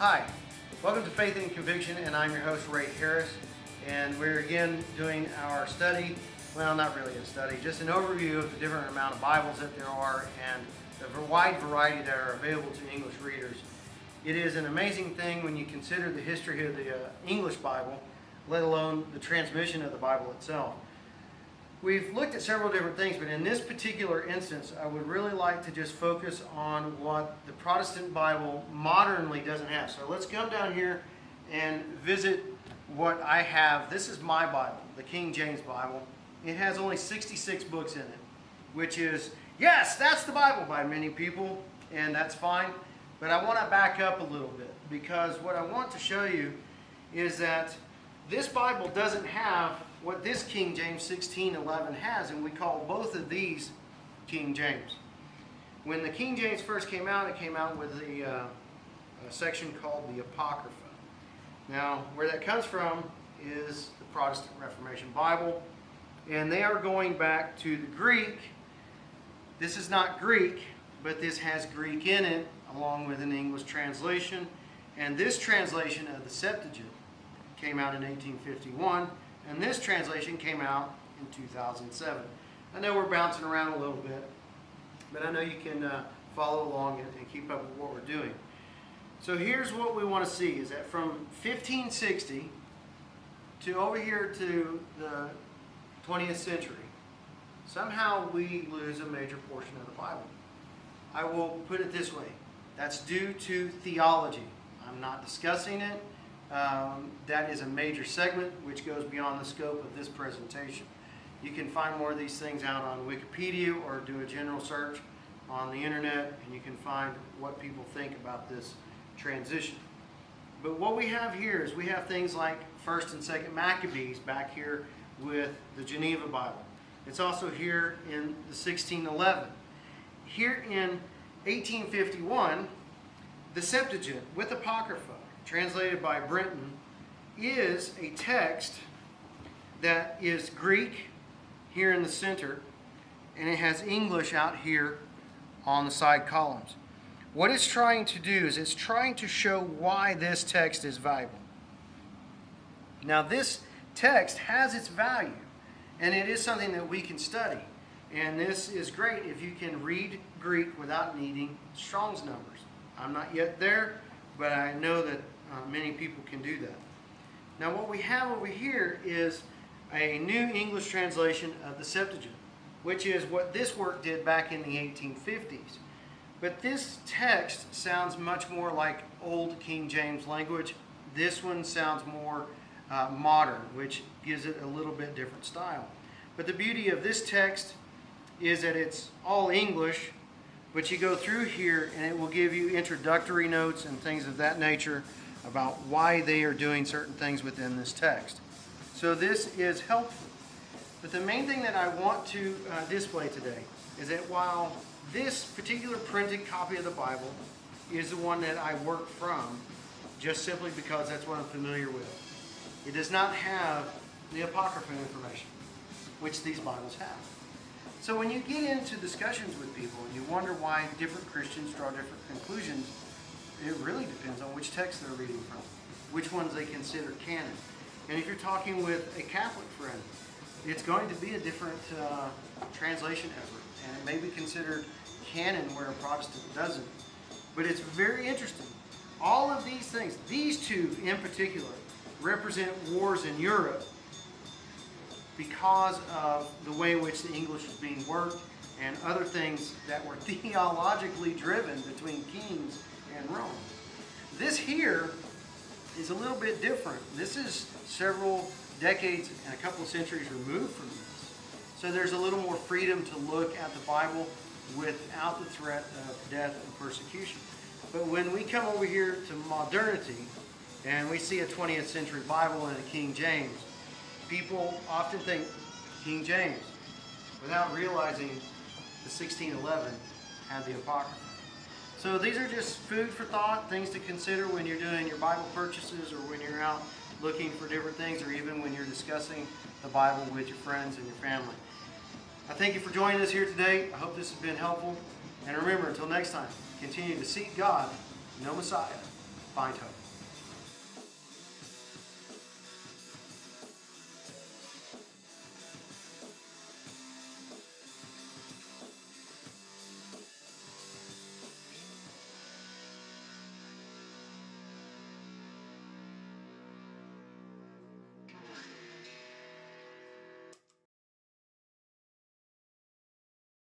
Hi, welcome to Faith and Conviction, and I'm your host, Ray Harris. And we're again doing our study, well, not really a study, just an overview of the different amount of Bibles that there are and the wide variety that are available to English readers. It is an amazing thing when you consider the history of the English Bible, let alone the transmission of the Bible itself. We've looked at several different things, but in this particular instance, I would really like to just focus on what the Protestant Bible modernly doesn't have. So let's come down here and visit what I have. This is my Bible, the King James Bible. It has only 66 books in it, which is, yes, that's the Bible by many people, and that's fine. But I want to back up a little bit, because what I want to show you is that this Bible doesn't have what this King James 1611 has, and we call both of these King James. When the King James first came out, it came out with a section called the Apocrypha. Now, where that comes from is the Protestant Reformation Bible, and they are going back to the Greek. This is not Greek, but this has Greek in it, along with an English translation, and this translation of the Septuagint came out in 1851, and this translation came out in 2007. I know we're bouncing around a little bit, but I know you can follow along and keep up with what we're doing. So here's what we want to see, is that from 1560 to over here to the 20th century, somehow we lose a major portion of the Bible. I will put it this way. That's due to theology. I'm not discussing it. That is a major segment which goes beyond the scope of this presentation. You can find more of these things out on Wikipedia or do a general search on the internet, and you can find what people think about this transition. But what we have here is we have things like 1st and 2nd Maccabees back here with the Geneva Bible. It's also here in the 1611. Here in 1851, the Septuagint with Apocrypha, translated by Brenton, is a text that is Greek here in the center, and it has English out here on the side columns. What it's trying to do is it's trying to show why this text is valuable. Now, this text has its value, and it is something that we can study. And this is great if you can read Greek without needing Strong's numbers. I'm not yet there, but I know that many people can do that. Now, what we have over here is a New English translation of the Septuagint, which is what this work did back in the 1850s. But this text sounds much more like Old King James language. This one sounds more modern, which gives it a little bit different style. But the beauty of this text is that it's all English, but you go through here and it will give you introductory notes and things of that nature about why they are doing certain things within this text. So this is helpful. But the main thing that I want to display today is that while this particular printed copy of the Bible is the one that I work from, just simply because that's what I'm familiar with, it does not have the Apocrypha information, which these Bibles have. So when you get into discussions with people and you wonder why different Christians draw different conclusions, it really depends on which text they're reading from, which ones they consider canon. And if you're talking with a Catholic friend, it's going to be a different translation effort, and it may be considered canon where a Protestant doesn't. But it's very interesting. All of these things, these two in particular, represent wars in Europe because of the way in which the English is being worked and other things that were theologically driven between kings and Rome. This here is a little bit different. This is several decades and a couple of centuries removed from this. So there's a little more freedom to look at the Bible without the threat of death and persecution. But when we come over here to modernity and we see a 20th century Bible and a King James, people often think King James without realizing the 1611 had the Apocrypha. So these are just food for thought, things to consider when you're doing your Bible purchases or when you're out looking for different things, or even when you're discussing the Bible with your friends and your family. I thank you for joining us here today. I hope this has been helpful. And remember, until next time, continue to seek God, no Messiah, find hope.